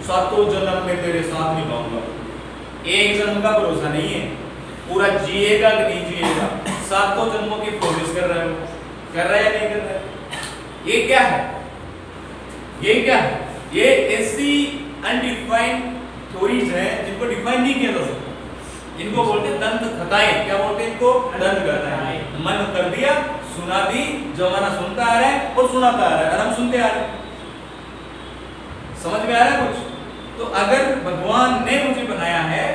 सातों जन्म में तेरे साथ निभाऊंगा। एक जन्म का भरोसा नहीं है, पूरा जिएगा कि नहीं जिएगा। सातों जन्मों की प्रोमिस कर रहे हो, कर रहा है या नहीं कर रहा है? ये क्या है? ये क्या है? ये ऐसी अनडिफाइंड थ्योरीज हैं जिनको डिफाइन नहीं किया जा सकता। इनको बोलते हैं दंत कथाएं। क्या बोलते हैं इनको? दंत कथाएं। मन कर दिया, सुना दी, जमाना सुनता आ रहा है और सुनाता आ रहा है और हम सुनते आ रहे हैं। समझ में आ रहा है कुछ? तो अगर भगवान ने मुझे बनाया है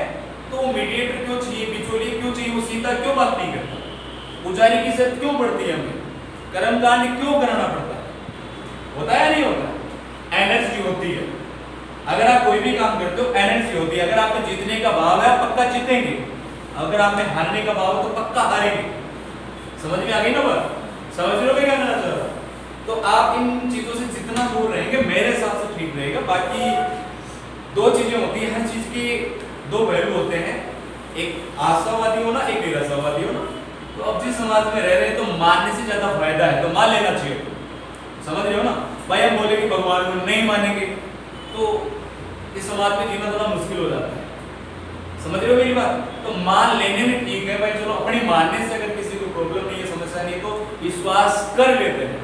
तो मीडिएटर क्यों चाहिए, बिचौलिए क्यों चाहिए? वो सीधा क्यों बात नहीं करता? पुजारी की इज्जत क्यों पड़ती है हमें? कर्मकांड क्यों कराना पड़ता है? होता है या नहीं होता? एनर्जी होती है। अगर आप कोई भी काम करते हो एनर्जी होती है। अगर आपको जीतने का भाव है पक्का जीतेंगे, अगर आप में हारने का भाव है तो पक्का हारेंगे। समझ में आ गई ना बात? समझ रहे हो क्या कहना चाह रहा? तो आप इन चीजों से जितना दूर रहेंगे मेरे हिसाब से ठीक रहेगा। बाकी दो चीजें होती है, हर चीज के दो पहलू होते हैं, एक आशावादी होना, एक निराशावादी होना। तो अब जिस समाज में रह रहे हैं तो मानने से ज्यादा फायदा है तो मान लेना चाहिए। समझ रहे हो ना भाई? हम बोले कि भगवान को नहीं मानेंगे तो इस समाज में जीना थोड़ा मुश्किल हो जाता है। समझ रहे हो मेरी बात? तो मान लेने में ठीक है भाई, चलो अपनी मानने से अगर किसी को प्रॉब्लम नहीं है, समस्या नहीं, तो विश्वास कर लेते हैं।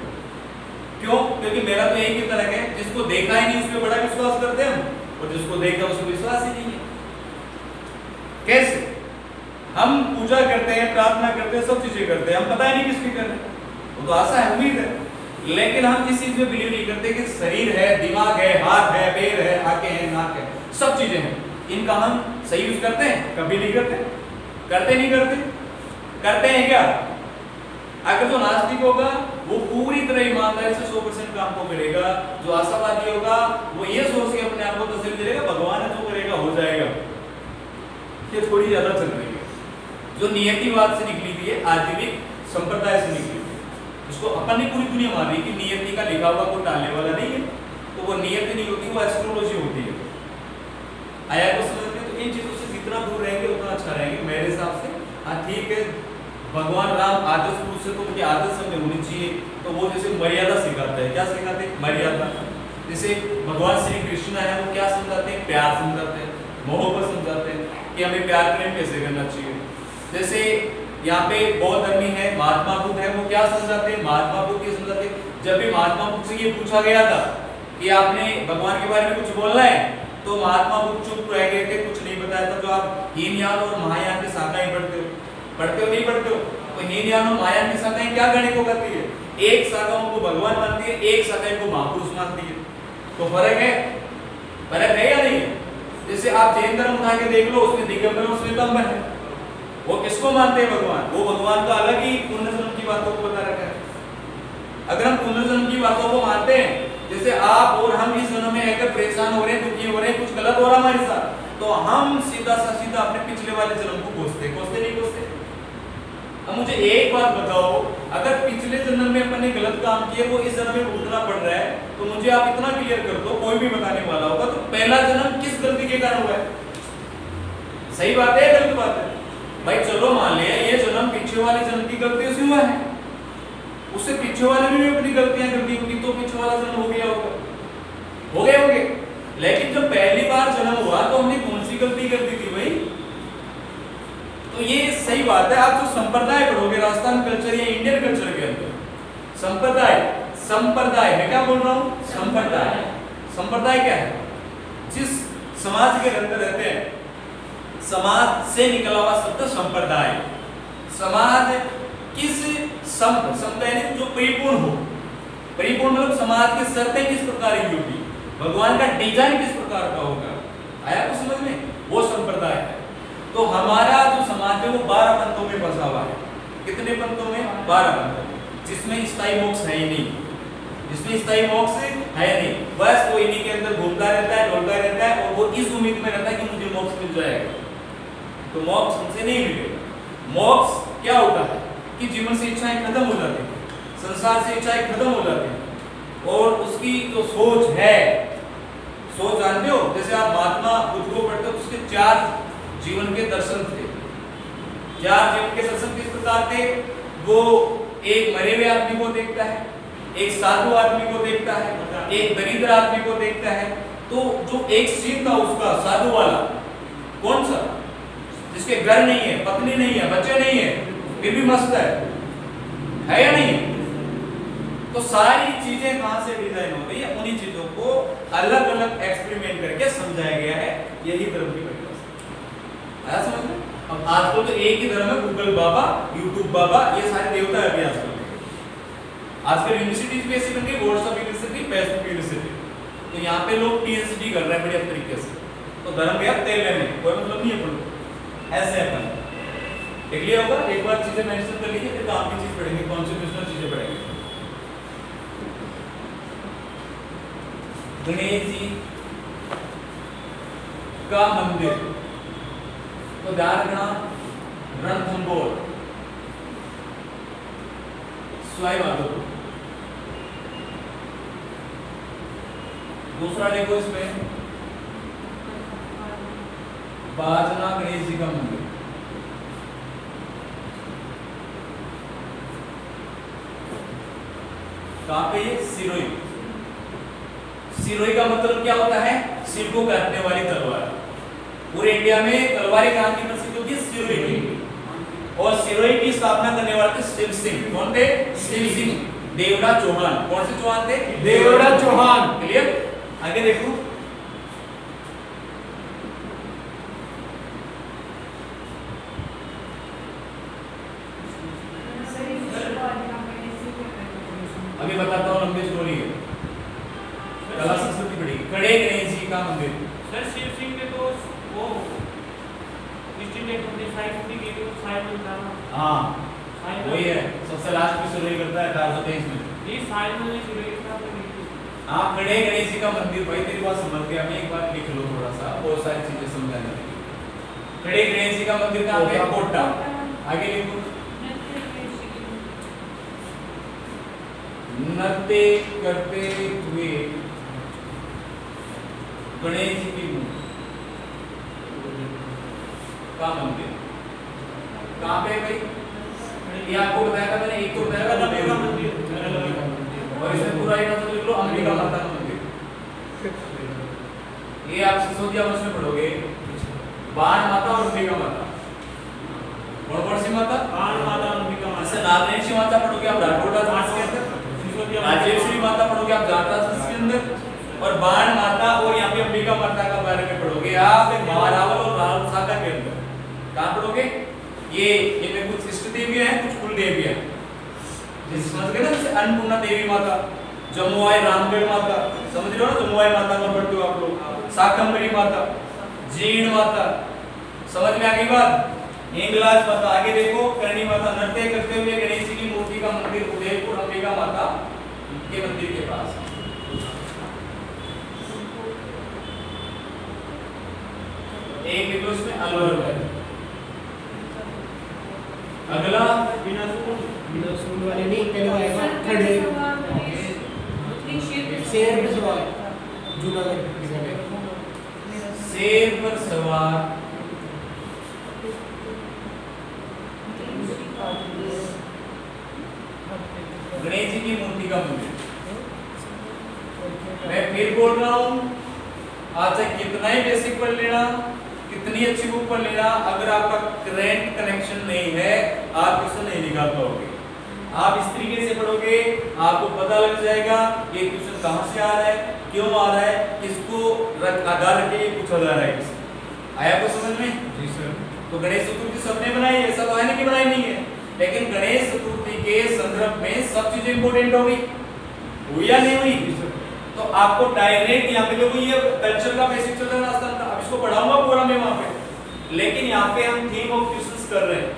क्यों? क्योंकि मेरा तो एक ही तरह है, जिसको देखा ही नहीं उस पर बड़ा विश्वास करते हैं हम, और जिसको देखा उसको विश्वास ही नहीं है। कैसे? हम पूजा करते हैं, प्रार्थना करते हैं, सब चीजें करते हैं, हम पता ही नहीं किसकी कर रहे हैं, वो तो आशा है, उम्मीद है, लेकिन हम इस चीज में बिलीव नहीं करते कि शरीर है, दिमाग है, हाथ है, पैर है, आंखें हैं, नाक है, सब चीजें हैं, इनका हम सही यूज करते हैं? कभी नहीं करते। करते नहीं करते? करते हैं क्या? अगर जो नास्तिक होगा वो पूरी तरह ईमानदारी से 100% काम को करेगा, जो आशावादी होगा वो ये सोच के अपने आप को तसल्ली देगा भगवान है जो करेगा हो जाएगा। ये थोड़ी ज्यादा चल रही है, जो नियतिवाद से निकली हुई है, आजीविक संप्रदाय से निकली हुई है, उसको अपन ने पूरी दुनिया मान रही कि नियति का लिखा हुआ कोई डालने वाला नहीं है, तो वो नियति नहीं होती, वो एस्ट्रोलॉजी होती है। आया को समझ में? तो इन चीजों से जितना दूर रहेंगे उतना अच्छा रहेंगे मेरे हिसाब से। हाँ ठीक है, भगवान राम आदर्श पुरुष है तो उनकी आदर्श हमें होनी चाहिए, तो वो जैसे मर्यादा सिखाते हैं। क्या सिखाते हैं? मर्यादा। जैसे भगवान श्री कृष्ण है वो क्या समझाते हैं? प्यार समझाते हैं, मोहब्बत समझाते हैं कि हमें प्यार प्रेम कैसे करना चाहिए। जैसे यहाँ पे बौद्ध धर्मी है, महात्मा बुद्ध है, वो क्या समझाते हैं? महात्मा बुद्ध ये समझाते हैं, जब भी महात्मा बुद्ध से ये पूछा गया था कि आपने भगवान के बारे में कुछ बोलना है, तो महात्मा बुद्ध चुप रह गए थे, कुछ नहीं बताया था। तो आप हीनयान और महायान की शाखाएं पढ़ते हो, पढ़ते हो नहीं पढ़ते हो? तो हीनयान और महायान की शाखाएं क्या करने को करती है? एक शाखा उनको भगवान मानती है, एक शाखा इनको महापुरुष मानती है। तो फर्क है? फर्क है या नहीं है? जैसे आप जैन धर्म उठा के देख लो, उसमें दिगंबर और श्वेतांबर है, वो किसको मानते हैं? भगवान। वो भगवान का अलग ही पुनर्जन्म की बातों को बता रखा है। अगर हम पुनर्जन्म की बातों को मानते हैं, जैसे आप और हम इस जन्म में रहकर परेशान हो रहे हैं, दुखी हो रहे हैं, कुछ गलत हो रहा है हमारे साथ, तो हम सीधा अपने पिछले वाले जन्म को कोसते नहीं कोसते? अब मुझे एक बात बताओ, अगर पिछले जन्म में अपन ने गलत काम किए, वो इस जन्म में भुगतना पड़ रहा है, तो मुझे आप इतना क्लियर कर दो, कोई भी बताने वाला होगा, तो पहला जन्म किस गलती के कारण हुआ है? सही बात है, गलत बात है? भाई चलो मान लिया ये जन्म पिछले वाले जन्म की गलतियों से हुआ है, उससे पीछे वाले भी अपनी गलतियां करती होगी, तो पीछे वाला जन्म हो गया होगा, हो गए होंगे। लेकिन जब पहली बार जन्म हुआ तो हमने कौन सी गलती कर दी थी भाई? तो ये सही बात है। आप जो संप्रदाय पढ़ोगे राजस्थान कल्चर या इंडियन कल्चर के अंदर, संप्रदाय मैं क्या बोल रहा हूँ? संप्रदाय क्या है? जिस समाज के अंदर रहते हैं, समाज से निकला हुआ शब्द संप्रदाय। समाज किस यानी जो परिपूर्ण हो, परिपूर्ण मतलब समाज की शर्तें किस प्रकार की होगी, भगवान का डिजाइन किस प्रकार का होगा, आया कुछ समझ में? वो संप्रदाय है। तो हमारा जो समाज है वो 12 पंथों में बसा हुआ है। कितने पंथों में? 12 पंथों में, जिसमें स्थायी मोक्ष है ही नहीं, जिसमें स्थायी मोक्ष है नहीं, बस वो इन्हीं के अंदर घूमता रहता है, डोलता रहता है, और वो इस उम्मीद में रहता है कि मुझे मोक्ष मिल जाएगा। तो मोक्ष हमसे नहीं मिलेगा। मोक्ष क्या होता है कि जीवन से इच्छाएं खत्म हो जाती है, संसार से इच्छाएं खत्म हो जाती है, और उसकी जो सोच है, सोच जानते हो, जैसे आप महात्मा बुद्ध को पढ़ते हो, उसके 4 जीवन के दर्शन थे। 4 जीवन के दर्शन किस प्रकार थे? वो एक मरे हुए आदमी को देखता है, एक साधु आदमी को देखता है, एक दरिद्र आदमी को देखता है, तो जो एक सीन था उसका साधु वाला, कौन सा, जिसके घर नहीं है, पत्नी नहीं है, बच्चे नहीं है, फिर भी मस्त है या नहीं? तो सारी चीजें कहां से डिजाइन हो रही है? उन्हीं चीजों को अलग अलग एक्सपेरिमेंट करके समझाया गया है। यही धर्म की परिभाषा आया समझ में? अब आजकल तो एक ही धर्म है, गूगल बाबा, यूट्यूब बाबा, ये सारे देवता है अभी आजकल यूनिवर्सिटीज भी ऐसी बन गई, व्हाट्सएप यूनिवर्सिटी, फेसबुक यूनिवर्सिटी, तो यहाँ पे लोग पीएचडी कर रहे हैं बढ़िया तरीके से। तो धर्म गया तेल में, कोई मतलब नहीं है अपन ऐसे अपन देख लिया होगा। एक बार चीजें मेंशन कर लीजिए, फिर काम की चीज पढ़ेंगे, कॉन्स्टिट्यूशनल चीजें पढ़ेंगे। गणेश जी का मंदिर, तो ध्यान रखना, रणथंबोर, सवाई माधोपुर। दूसरा देखो इसमें बाजना गणेश जी का मंदिर, कहां पे? ये सिरोही। सिरोही का मतलब क्या होता है? सिर को काटने वाली तलवार। पूरे इंडिया में तलवारें कहां की प्रसिद्ध होती है? सिरोही की। और सिरोही की स्थापना करने वाले थे शिव सिंह। कौन थे? शिव सिंह देवड़ा चौहान। कौन से चौहान थे? देवड़ा चौहान। क्लियर? आगे देखो, अभी बताता हूँ, लंबी स्टोरी है, कला संस्कृति पढ़ेगी। खड़े गणेश जी का मंदिर, सर शिव सिंह ने तो वो हाँ वही है, सबसे लास्ट में शुरू करता है 1823 में। हाँ, खड़े गणेश जी का मंदिर, भाई तेरी बात समझ गया मैं, एक बार लिख लो थोड़ा सा, बहुत सारी चीजें समझाने लगी। खड़े गणेश जी का मंदिर कहाँ पे? कोटा। आगे लिखो, नृत्य करते हुए गणेश जी की मूर्ति का मंदिर कहाँ पे भाई? ये आपको बताया था मैंने, एक तो बताया था अंबिका मंदिर, और इसमें पूरा एक मतलब लिख लो अंबिका माता का मंदिर। ये आप सिसोदिया वंश में पढ़ोगे, बाण माता और अंबिका माता। कौन सी माता? बाण माता, अंबिका माता। जैसे नागनेशी माता पढ़ोगे आप राठौड़ा वंश के अंदर, राजेश्वरी माता पढ़ोगे आप जाटा वंश के अंदर, और बाण माता और यहाँ पे अंबिका माता का बारे में पढ़ोगे आप महारावल और राहुल शाखा के अंदर। कहाँ पढ़ोगे? ये इनमें कुछ इष्ट देवियां हैं, कुछ कुल देवियां हैं। जैसे समझ गए ना, जैसे अन्नपूर्णा देवी माता, जमुआई रामगढ़ माता, समझ रहे हो ना, जमुआई माता में पढ़ते हो आप लोग, शाकंभरी माता, जीण माता, समझ में आ गई बात? हिंगलाज माता। आगे देखो, करणी माता। नृत्य करते हुए गणेश जी की मूर्ति का मंदिर उदयपुर अंबिका माता के मंदिर के पास। एक देखो इसमें अलवर है। अगला बिना सूंड वाले नहीं, पहले आएगा खड़े शेर पे सवार, जूनागढ़ शेर पर सवार गणेश जी की मूर्ति का मंदिर। मैं फिर बोल रहा हूं, आज तक कितना ही बेसिक पढ़ लेना, कितनी अच्छी बुक पढ़ लेना, अगर आपका करेंट कनेक्शन नहीं है आप क्वेश्चन नहीं निकाल पाओगे। आप इस तरीके से पढ़ोगे, आपको पता लग जाएगा ये क्वेश्चन कहां से आ रहा है, क्यों आ रहा है, किसको आधार रख के पूछा जा रहा है। आया को समझ में? जी सर। तो गणेश चतुर्थी सबने बनाई है, सब आने की बनाई नहीं है, लेकिन गणेश चतुर्थी के संदर्भ में सब चीजें इंपॉर्टेंट हो गई, हुई या नहीं हुई? तो आपको डायरेक्ट यहाँ पे देखो, ये कल्चर का बेसिक चल रहा है, अब इसको पढ़ाऊंगा पूरा मैं वहां पे, लेकिन यहाँ पे हम थीम ऑफ क्वेश्चंस कर रहे हैं।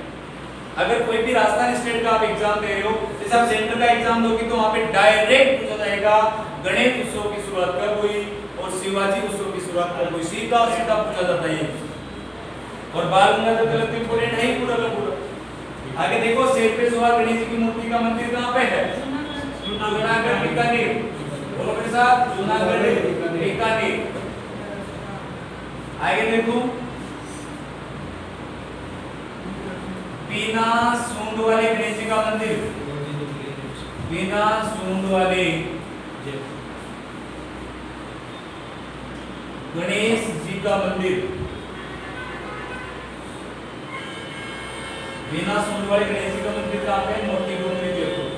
अगर कोई भी राजस्थान स्टेट का आप एग्जाम दे रहे हो, जैसे आप सेंटर का एग्जाम दोगे तो वहां पे डायरेक्ट पूछा जाएगा गणेश उत्सव की शुरुआत कब हुई और शिवाजी उत्सव की शुरुआत कब हुई, सीधा सीधा पूछा जाता है। और बाल गंगाधर तिलक तो इंपॉर्टेंट है ही पूरा का पूरा। आगे देखो, शेर पे सवार गणेश जी की मूर्ति का मंदिर कहाँ पे है? जूनागढ़ बीकानेर। बोलो मेरे साथ, जूनागढ़ बीकानेर। आगे देखो, बिना सूंड वाले गणेश जी का मंदिर, बिना सूंड वाले गणेश जी का मंदिर, बिना सूंड वाले गणेश जी का मंदिर कहाँ पे? मोती डोंगरी जयपुर।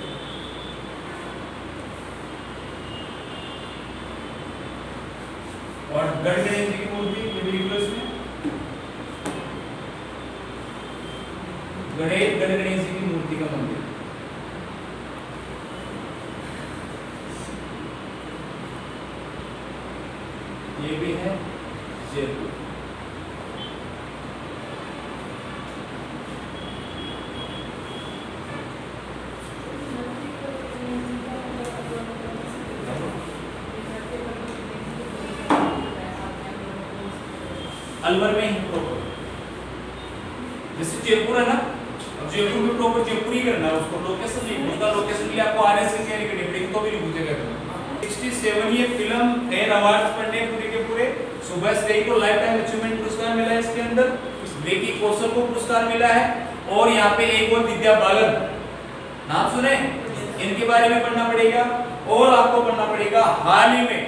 और गढ़ गणेश जी की मूर्ति में गढ़ गणेश जी की मूर्ति का मंदिर। ये भी है जयपुर। अलवर में ही प्रॉपर, जैसे जयपुर है ना, अब जयपुर में प्रॉपर जयपुर ही करना है उसको, लोकेशन नहीं, उसका लोकेशन के लिए आपको आरएस की तैयारी करनी पड़ेगी, तो भी नहीं पूछेगा। 67 ये फिल्म एयर अवार्ड्स पढ़ने पूरे के पूरे। सुबह से को लाइफ टाइम अचीवमेंट पुरस्कार मिला है इसके अंदर, विकी कौशल को पुरस्कार मिला है, और यहाँ पे एक और विद्या बालन, नाम सुने, इनके बारे में पढ़ना पड़ेगा। और आपको पढ़ना पड़ेगा हाल ही में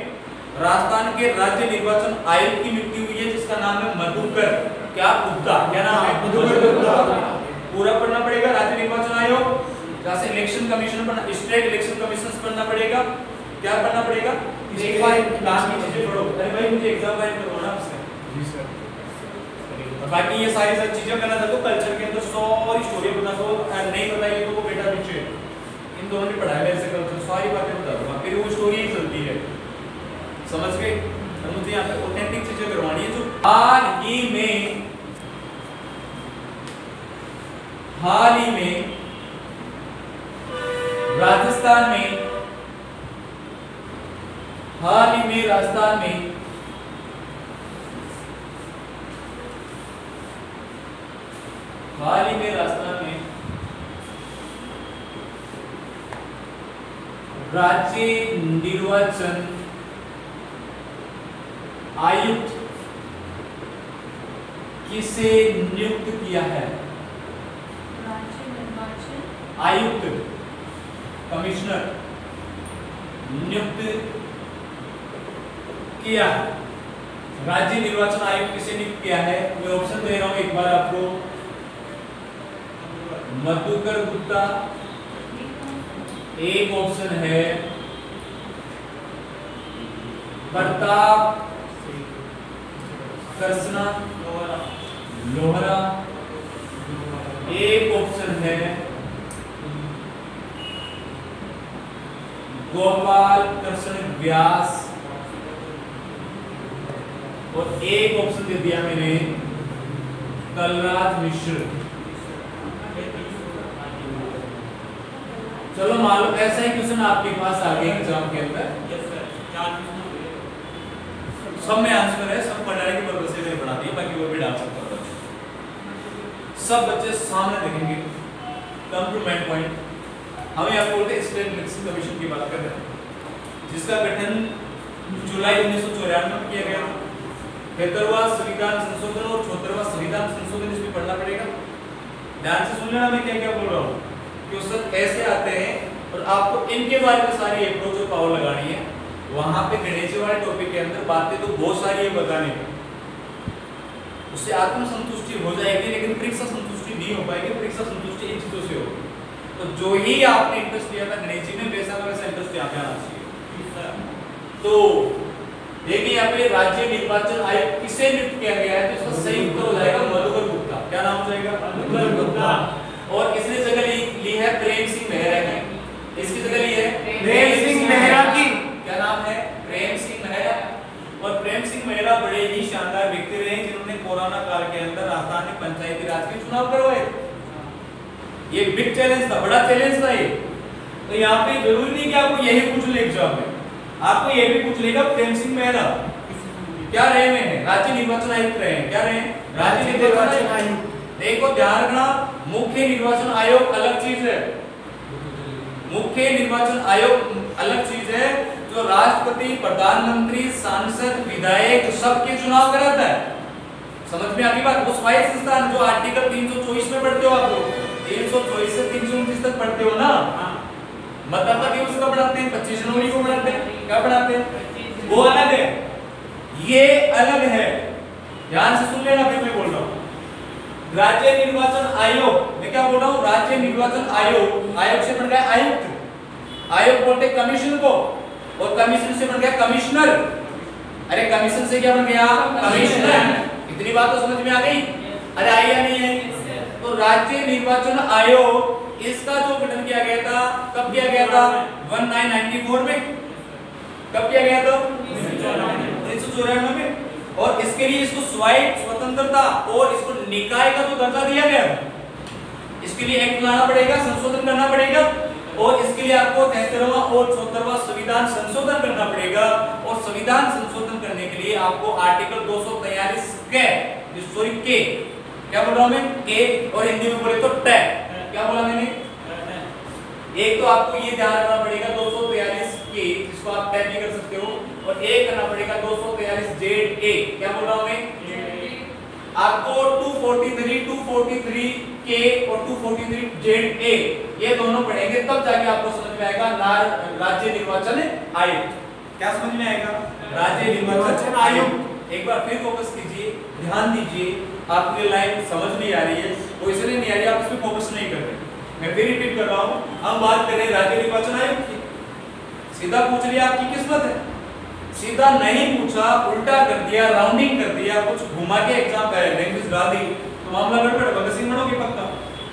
राजस्थान के राज्य निर्वाचन आयुक्त की नियुक्ति हुई है, जिसका नाम है मधुकर क्या गुप्ता, क्या नाम है? मधुकर गुप्ता। पूरा पढ़ना पड़ेगा। राज्य निर्वाचन आयोग, जहाँ से इलेक्शन कमीशन पढ़ना, स्टेट इलेक्शन कमीशन पढ़ना पड़ेगा। क्या पढ़ना पड़ेगा? एक बार काम की चीजें पढ़ो। अरे भाई मुझे एग्जाम फाइल करवाना आपसे। जी सर। बाकी ये सारी चीजें करना था, तो कल्चर के अंदर 100 और स्टोरी बता दो, नहीं बताइए तो वो बेटा पीछे, इन दोनों ने पढ़ाया मेरे से कल्चर, सारी बातें बता दूंगा, फिर वो स्टोरी ही चलती है, समझ गए? तो मुझे यहाँ पे ऑथेंटिक चीजें करवानी है। जो हाल ही में राजस्थान में राज्य निर्वाचन आयुक्त किसे नियुक्त किया है? राज्य निर्वाचन आयुक्त, कमिश्नर नियुक्त किया है। राज्य निर्वाचन आयुक्त किसे नियुक्त किया है? मैं ऑप्शन दे रहा हूं एक बार आपको। मधुकर गुप्ता एक ऑप्शन है, प्रताप कृष्णा लोहरा एक ऑप्शन है, गोपाल कृष्ण व्यास, और एक ऑप्शन दे दिया मैंने कलराज मिश्र। चलो मालूम ऐसा ही क्वेश्चन आपके पास आ गया एग्जाम के अंदर, सब में आंसर है, सब पढ़ाने की पर्पस से मैंने बना दिया, बाकी वो भी डाल सकता हूं। सब बच्चे सामने देखेंगे। कम टू मेन पॉइंट, हम यहाँ बोलते हैं स्टेट इलेक्शन कमीशन की बात कर रहे हैं, जिसका गठन जुलाई 1994 में किया गया था। 73वां संविधान संशोधन और 74वां संविधान संशोधन इसमें पढ़ना पड़ेगा। ध्यान से सुन लेना मैं क्या क्या बोल रहा हूँ। क्वेश्चन कैसे आते हैं और आपको इनके बारे में सारी अप्रोच और पावर लगानी है। वहां पे गणेश वाले टॉपिक के अंदर बातें तो बहुत सारी है बताने को, उससे आत्मसंतुष्टि हो जाएगी, लेकिन परीक्षा संतुष्टि नहीं हो पाएगी। परीक्षा संतुष्टि इन चीजों से होगी। तो जो ही आपने इंटरेस्ट लिया था गणेश जी में, वैसा का वैसा इंटरेस्ट यहाँ पे आना चाहिए। तो देखिए यहाँ पे राज्य निर्वाचन आयोग किसे नियुक्त किया गया है, तो इसका सही उत्तर हो जाएगा मधुकर गुप्ता। क्या नाम हो जाएगा? मधुकर गुप्ता। और किसने जगह ली है? प्रेम सिंह मेहरा की। इसकी जगह ली है प्रेम सिंह मेहरा की। क्या नाम है? प्रेम सिंह मेहरा। और प्रेम सिंह मेहरा बड़े ही शानदार व्यक्ति रहे, जिन्होंने कोरोना काल के अंदर राजस्थान में पंचायती राज के चुनाव करवाए। ये बिग चैलेंज था, बड़ा चैलेंज था ये। तो यहाँ पे जरूरी नहीं कि आपको यही पूछ ले एग्जाम में, आपको ये भी पूछ लेगा प्रेम सिंह मेहरा क्या रहे हुए हैं? राज्य निर्वाचन आयुक्त रहे हैं। क्या रहे? राज्य निर्वाचन आयुक्त। देखो ध्यान रखना, मुख्य निर्वाचन आयोग अलग चीज है। मुख्य निर्वाचन आयोग अलग चीज है, जो राष्ट्रपति, प्रधानमंत्री, सांसद, विधायक सबके चुनाव कराता है। समझ में आती बात? वो स्वायत्त संस्थान, जो आर्टिकल 324 में पढ़ते हो आप लोग, 324 से 329 तक पढ़ते हो ना। मतदाता दिवस कब पढ़ाते हैं? 25 जनवरी को पढ़ाते हैं। क्या पढ़ाते हैं? वो अलग है। ये अलग है, ध्यान से सुन लेना, फिर मैं बोल रहा हूँ। राज्य निर्वाचन आयोग, मैं क्या बोल रहा हूँ, राज्य निर्वाचन आयोग, आयोग से बन गया आयुक्त, आयोग बोलते कमीशन को, और कमीशन से बन गया कमिश्नर। अरे कमीशन से क्या बन गया, कमिश्नर। इतनी बात तो समझ में आ गई? अरे आई या नहीं आई? तो राज्य निर्वाचन आयोग, इसका जो गठन किया गया था, कब किया गया था? 1994 में। कब किया गया था? 1994 में। और इसके लिए इसको स्वायत्त स्वतंत्रता और इसको निकाय का जो दर्जा दिया गया, इसके लिए एक्ट लाना पड़ेगा, संशोधन करना पड़ेगा, और इसके लिए आपको 73वां और 74वां संविधान संशोधन करना पड़ेगा। और संविधान संशोधन करने के लिए आपको आर्टिकल 243 के, सॉरी के, क्या बोल रहा हूं मैं, के, और हिंदी में बोले तो टे, क्या बोला मैंने? एक तो आपको ये ध्यान रखना पड़ेगा 243 के, जिसको आप टाइप भी कर सकते हो, और एक करना पड़ेगा 243 जेड ए, क्या बोल रहा हूं मैं? आपको 243 के और 243 जेड ए, ये दोनों पढ़ेंगे तब जाके आपको समझ में आएगा राज्य निर्वाचन आयोग। क्या समझ में आएगा? राज्य निर्वाचन आयोग। एक बार फिर फोकस कीजिए, ध्यान दीजिए, आपकी लाइन समझ नहीं आ रही है, वो इसलिए नहीं आ रही, आप इसमें फोकस नहीं कर रहे। मैं फिर रिपीट कर रहा हूँ, हम बात कर रहे हैं राज्य निर्वाचन आयोग की। सीधा पूछ लिया आपकी किस्मत है, सीधा नहीं पूछा, उल्टा कर दिया, राउंडिंग कर दिया, कुछ घुमा के एग्जाम लैंग्वेज डाल दी, तो मामला गड़बड़, भगत सिंह बनोगे पक्का।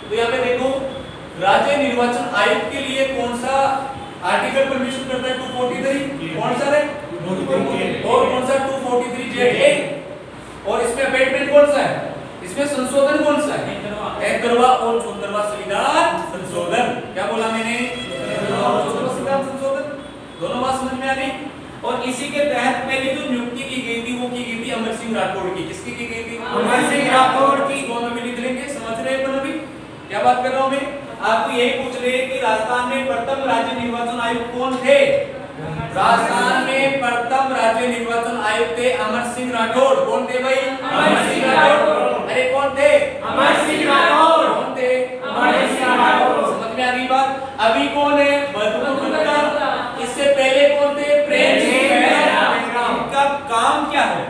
तो यहाँ पे देखो, राज्य निर्वाचन आयोग के लिए कौन सा आर्टिकल परमिशन करता है? 243, कौन सा है? और कौन सा 243 जेड ए, और इसमें अमेंडमेंट कौन सा है? इसमें संशोधन कौन सा है? 73वां और 74वां संविधान संशोधन। क्या बोला मैंने? 73वां और 74वां संविधान संशोधन। दोनों बात समझ में आ गई? और इसी के तहत पहले जो नियुक्ति की गई थी, वो की गई थी अमर सिंह राठौड़ की। किसकी की गई थी? अमर सिंह राठौड़ की। दोनों में लिख लेंगे, समझ रहे हैं अभी क्या बात कर रहा हूं मैं? आपको यही पूछ रहे हैं कि राजस्थान में प्रथम राज्य निर्वाचन आयुक्त कौन थे? राजस्थान में प्रथम राज्य निर्वाचन आयुक्त थे अमर सिंह राठौड़। कौन थे भाई? अमर सिंह राठौड़। अरे कौन थे? अमर सिंह राठौड़। कौन थे? अमर सिंह राठौड़। समझ में आ गई बात? अभी कौन है? बहादुर गुप्ता। इससे पहले कौन थे? प्रेम सिंह मेहरा। इनका काम क्या है?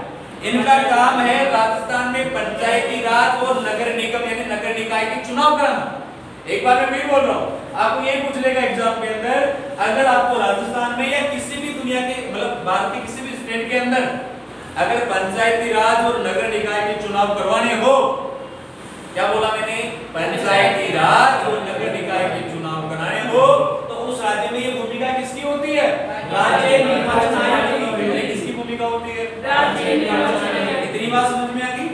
इनका काम है राजस्थान में पंचायती राज और नगर निगम यानी नगर निकाय के चुनाव कराना। एक बार मैं फिर बोल रहा हूँ, आपको यही पूछ लेगा एग्जाम के अंदर, अगर आपको राजस्थान में या किसी भी दुनिया के मतलब भारत के किसी भी स्टेट के अंदर अगर पंचायती राज और नगर निकाय के चुनाव करवाने हो, क्या बोला मैंने? पंचायती राज और नगर निकाय के चुनाव कराने हो, तो उस राज्य में ये भूमिका किसकी होती है? राज्य निर्वाचन आयोग की। किसकी भूमिका होती है? राज्य निर्वाचन आयोग। इतनी बात समझ में आ गई?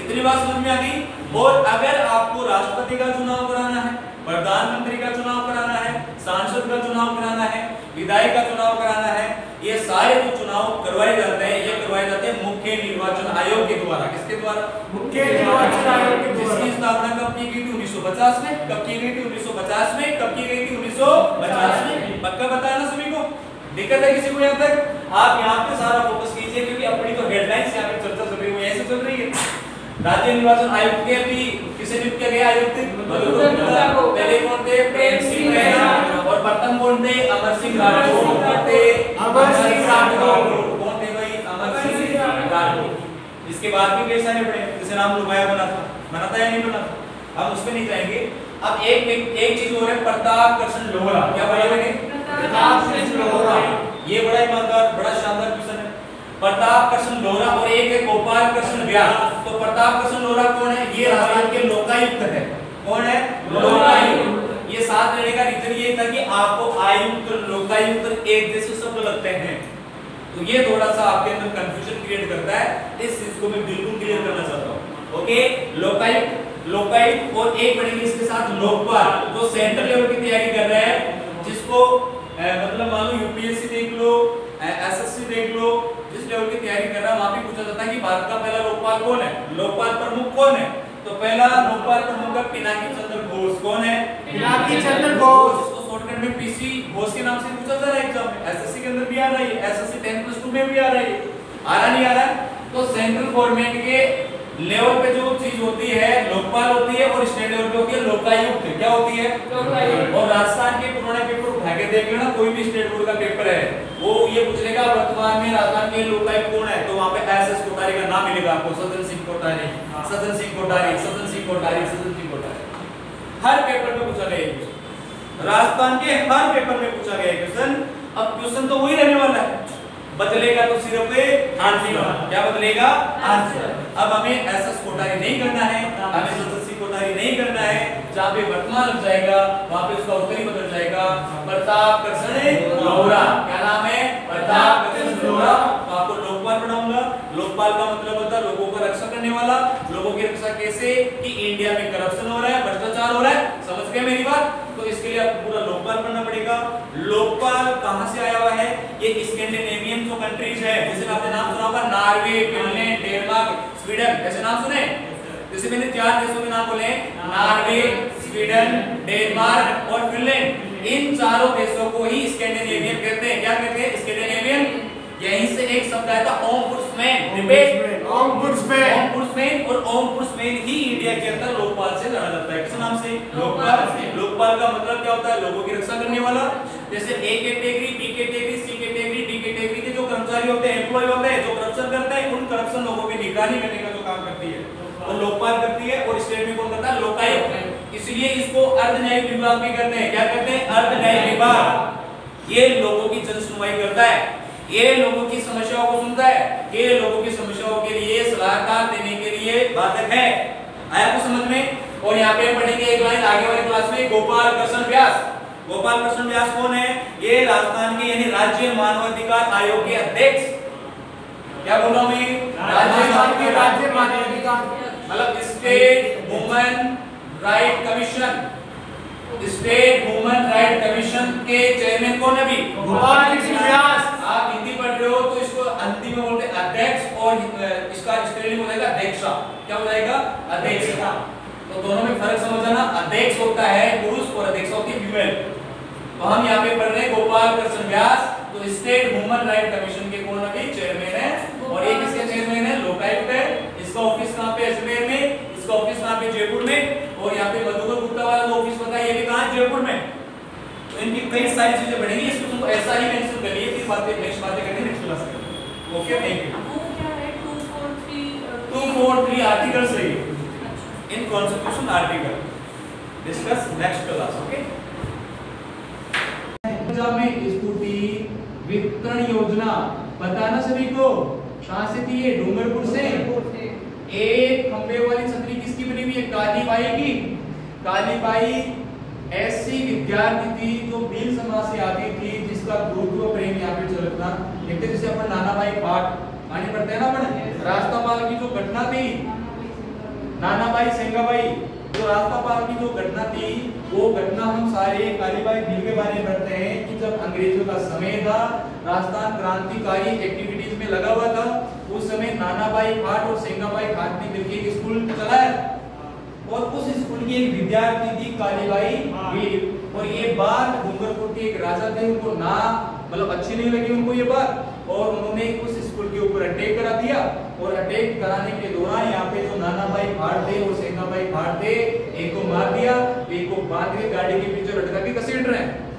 इतनी बात समझ में आ गई? और अगर आपको राष्ट्रपति का चुनाव कराना है, प्रधानमंत्री का चुनाव कराना है, सांसद का चुनाव कराना है, विधायक का चुनाव कराना है, ये सारे जो चुनाव करवाए जाते हैं, ये करवाए जाते हैं मुख्य निर्वाचन आयोग के द्वारा। किसके द्वारा? मुख्य निर्वाचन आयोग के द्वारा। जिसकी स्थापना कब की गई थी? 1950 में। कब की गई थी? 1950 में। कब की गई थी? 1950 में। पक्का पता है ना सभी को? दिक्कत है किसी को यहाँ तक? आप यहाँ पे सारा फोकस कीजिए, क्योंकि अपनी तो हेडलाइंस यहाँ पे चर्चा चल रही है, ऐसे चल रही है। राज्य निर्वाचन आयुक्त के भी किसे नियुक्त किया गया? आयुक्त पहले कौन थे? प्रेम सिंह मेहरा। और प्रथम कौन थे? अमर सिंह राठौड़। कौन थे? अमर सिंह राठौड़। कौन थे भाई? अमर सिंह राठौड़। इसके बाद भी कई सारे बड़े, जैसे राम लुभाया बना था या नहीं बना? हम उस पर नहीं जाएंगे। अब एक चीज और है, प्रताप कृष्ण लोहरा। क्या बोला मैंने? प्रताप कृष्ण लोहरा। ये बड़ा ईमानदार, बड़ा शानदार क्वेश्चन है। प्रताप कृष्ण लोहरा और एक है गोपाल कृष्ण व्यास। तो प्रताप कृष्ण लोहरा कौन है? ये राजस्थान के लोकायुक्त है। कौन है? लोकायुक्त। ये साथ लेने का रीजन ये था कि आपको आयुक्त लोकायुक्त एक जैसे शब्द लगते हैं, तो ये थोड़ा सा आपके अंदर कंफ्यूजन क्रिएट करता है। इस चीज को मैं बिल्कुल क्लियर करना चाहता हूँ। ओके, लोकायुक्त और एक पढ़ेंगे इसके साथ लोकपाल, जो सेंट्रल लेवल की तैयारी कर रहे हैं, जिसको मतलब मान लो यूपीएससी देख लो, एसएससी देख लो, जिस लेवल की तैयारी कर रहा है वहां पे पूछा जाता है कि भारत का पहला लोकपाल कौन है? लोकपाल प्रमुख कौन है? तो पहला लोकपाल प्रमुख है पिनाकी चंद्र घोष। कौन है? पिनाकी चंद्र घोष। इसको शॉर्टकट में पीसी घोष के नाम से पूछा जा रहा है एग्जाम में। एसएससी के अंदर भी आ रहा है, एसएससी 10+2 में भी आ रहा है। आ रहा नहीं आ रहा? तो सेंट्रल गवर्नमेंट के लेवल पे जो चीज होती है लोकपाल होती है, और स्टेट लेवल पे होती है लोकायुक्त। क्या होती है? लोकायुक्त। और राजस्थान के पुराने पेपर उठा के देख लेना, कोई भी स्टेट बोर्ड का पेपर है वो ये पूछ लेगा वर्तमान में राजस्थान के लोकायुक्त कौन है, तो वहां पे एसएस कोठारी का नाम मिलेगा आपको, सज्जन सिंह कोठारी, सज्जन सिंह कोठारी, सज्जन सिंह कोठारी, सज्जन सिंह कोठारी। हर पेपर में पूछा गया क्वेश्चन, राजस्थान के हर पेपर में पूछा गया क्वेश्चन। अब क्वेश्चन तो वही रहने वाला है, बदलेगा तो सिर्फ आंसर। क्या बदलेगा? आंसर। अब हमें एसएस कोठारी नहीं करना है, हमें सज्जन सिंह कोठारी नहीं करना है। जहां पे वर्तमान लग जाएगा वहां पे उसका उत्तर ही बदल जाएगा, प्रताप कृष्ण लोहरा। क्या नाम है? प्रताप कृष्ण लोहरा। तो आपको लोकपाल पढ़ाऊंगा। लोकपाल का मतलब होता है लोगों का रक्षा करने वाला। लोगों की रक्षा कैसे? कि इंडिया में करप्शन हो रहा है, भ्रष्टाचार हो रहा है, समझ गए मेरी बात? तो इसके लिए आपको पूरा लोकपाल पढ़ना पड़ेगा। लोकपाल कहां से आया हुआ है? ये स्कैंडिनेवियन जो कंट्रीज है, जैसे आपने नाम सुना होगा नॉर्वे, फिनलैंड, डेनमार्क, स्वीडन, ऐसे नाम सुने? जैसे मैंने 4 देशों के नाम बोले, नॉर्वे, स्वीडन, डेनमार्क और फिनलैंड। इन चारों देशों को ही स्कैंडिनेवियन कहते हैं। क्या कहते हैं? स्कैंडिनेवियन। यहीं से एक शब्द आया था ओमबुड्समैन। रिपीट, ओमबुड्समैन। ओमबुड्समैन। और ओमबुड्समैन ही इंडिया के अंदर लोकपाल से लड़ा जाता है। किस नाम से? लोकपाल। लोकपाल का मतलब क्या होता है? लोगों की रक्षा करने वाला। जैसे A category, B category, C category, D category के जो कर्मचारी होते हैं, एम्प्लॉय होते हैं, जो करप्शन करते हैं, उन करप्शन लोगों की निगरानी करने का जो काम करती है वो लोकपाल करती है। और स्टेट में कौन करता है? लोकायुक्त। इसलिए इसको अर्ध न्यायिक विभाग भी कहते हैं। क्या कहते हैं? अर्ध न्यायिक विभाग। ये लोगों की जन सुनवाई करता है, ये लोगों की समस्याओं को सुनता है, ये लोगों की समस्याओं के लिए सलाहकार देने के लिए बाधक है। आया आपको समझ में? और यहाँ पे पढ़ेंगे एक लाइन आगे वाली क्लास में, गोपाल कृष्ण व्यास। गोपाल कृष्ण व्यास कौन है? ये राजस्थान के यानी राज्य मानवाधिकार आयोग के अध्यक्ष। क्या बोल रहा हूं मैं? राज्य मानवाधिकार मतलब state women right commission. State women right commission के चेयरमैन कौन है? अभी गोपाल कृष्ण व्यास। आप हिंदी पढ़ रहे हो तो इसको हिंदी में बोलते हैं अध्यक्ष, और इसका स्पेलिंग हो जाएगा अध्यक्षा। क्या हो जाएगा? अध्यक्षा। तो दोनों में फर्क समझना। अध्यक्ष होता है पुरुष और अध्यक्षा होती है फीमेल। तो हम यहाँ पे पढ़ रहे हैं गोपाल कृष्ण व्यास। तो स्टेट वुमेन राइट कमीशन के कौन अभी चेयरमैन है, और एक इसके चेयरमैन है लोकायुक्त है। इसका ऑफिस कहाँ पे? अजमेर में। इसका ऑफिस कहाँ पे? जयपुर में। और यहाँ पे मधुकर गुप्ता वाला जो ऑफिस बताया ये भी कहाँ है? जयपुर में। तो इनकी कई सारी चीजें बढ़ेंगी, इसको तुमको ऐसा ही मेंशन करिए, फिर बातें नेक्स्ट बातें करेंगे नेक्स्ट क्लास में। Okay, thank you. वो क्या है? 243 आर्टिकल्स रही in constitution article. Discuss next class. Okay. Punjab में स्कूटी वितरण योजना पता ना सभी को? कहां से थी ये? डूंगरपुर से। एक खंबे वाली छतरी किसकी बनी हुई है? कालीबाई की। कालीबाई ऐसी विद्यार्थी थी जो भील समाज से आती थी, जिसका गुरुत्व प्रेम यहाँ पे चलता। देखते जैसे अपन नानाबाई पाठ आने पड़ते हैं ना अपन। रास्तापाल की जो घटना थी, नानाबाई सेंगाबाई, जो रास्तापाल की जो घटना थी, वो घटना हम सारे कालीबाई भील के बारे में पढ़ते हैं कि जब अंग्रेजों का समय था, राजस्थान क्रांतिकारी एक्टिविटीज में लगा हुआ था, उस समय नानाबाई खाट और सेंगाबाई खाट ने मिलकर एक स्कूल चलाया, और उस स्कूल की एक विद्यार्थी थी कालीबाई भील। और ये बात डूंगरपुर के एक राजा थे, उनको ना मतलब अच्छी नहीं लगी उनको ये बात, और उन्होंने उस स्कूल के ऊपर अटैक करा दिया। और अटैक कराने के दौरान यहाँ पे जो नानाबाई खाट थे और सेंगाबाई खाट थे, एक को मार दिया, एक को बांध के गाड़ी के पीछे लटका के घसीट रहे हैं।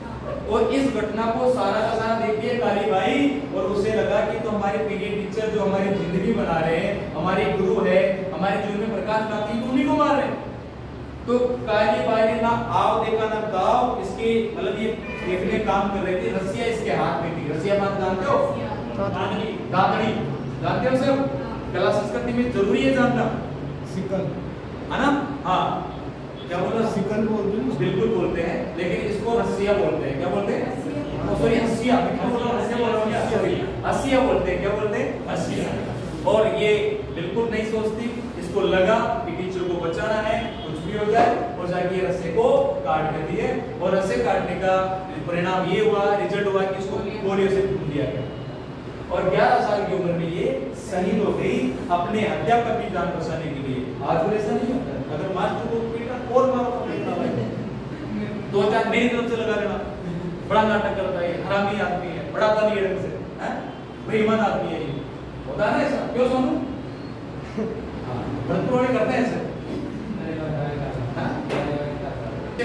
और इस घटना को सारा का सारा देखती है कालीबाई, और उसे लगा कि तो हमारे पीटी टीचर जो हमारी जिंदगी बना रहे हैं, हमारे गुरु है, हमारे जीवन में प्रकाश लाती है, उन्हीं को मार रहे हैं। तो कालीबाई ने ना आव देखा ना दाव, इसके मतलब ये देखने काम कर रहे थे। रस्सियां इसके हाथ में थी। रस्सियां बात जानते हो? दादड़ी जानते हो सब? कला संस्कृति में जरूरी है जानना। सिकल है ना? हाँ, क्या बोलते हैं? सिकल बोलते हैं। बिल्कुल बोलते हैं, लेकिन इसको रस्सियां बोलते हैं। क्या बोलते हैं? सॉरी, हस्सियां। हस्सियां बोलते हैं। क्या बोलते हैं? हस्सियां। और ये बिल्कुल नहीं सोचती, इसको लगा कि टीचर को बचाना है, कुछ भी हो जाए, और जाके ये रस्से को काट देती है। और रस्से काटने का परिणाम ये हुआ, रिजल्ट हुआ कि इसको पोलियो से भून दिया गया। और 11 साल की उम्र में ये शहीद हो गई अपने अध्यापक की जान बचाने के लिए। आज ऐसा नहीं होता, अगर मास्टर को पीटा और मारो तो पीटना भाई, 2-4 मेरी तरफ से लगा लेना। बड़ा नाटक करता है, हरामी आदमी है, बड़ा दानी ढंग से, हैं? बेईमान आदमी है ये। होता है ना ऐसा? क्यों सोनू? हां, भरतपुर वाले करते हैं ऐसे।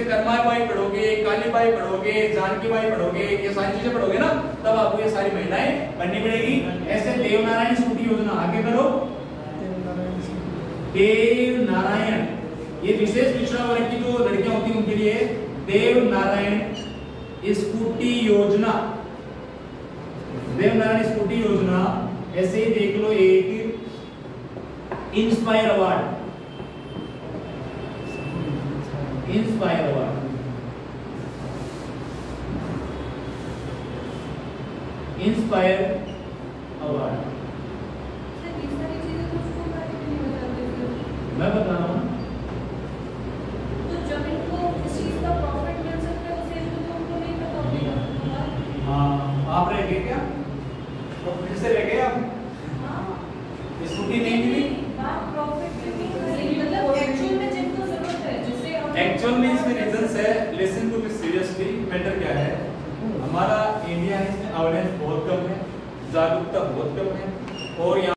कर्मा बाई पढ़ोगे, काली बाई पढ़ोगे, जानकी बाई पढ़ोगे, ये सारी चीजें पढ़ोगे ना, तब आपको ये सारी महिलाएं बननी पड़ेगी। ऐसे देवनारायण स्कूटी योजना आगे करो। देवनारायण, ये विशेष पिछड़ा वर्ग की जो लड़कियां होती हैं उनके लिए देवनारायण स्कूटी योजना, देवनारायण स्कूटी योजना। ऐसे ही देख लो एक inspire award, inspire award, inspire award. Sir ये सारी चीजें तो उसको बारे में नहीं बताते फिर। मैं बता रहा हूँ तो जब इनको इस चीज का प्रॉफिट मिल सकता है उस एज में तो उनको नहीं पता होगा। हाँ, आप रह गए क्या? तो फिर से रह गए आप? हाँ स्कूटी नहीं मिली? बात प्रॉफिट की नहीं कर रही, मतलब एक्चुअल में जिनको जरूरत है जिससे हम एक्चुअल में इसमें रीजंस है, listen to me seriously. Matter क्या है, हमारा इंडिया है इसमें अवेयरनेस बहुत कम है, जागरूकता बहुत कम है, और यहाँ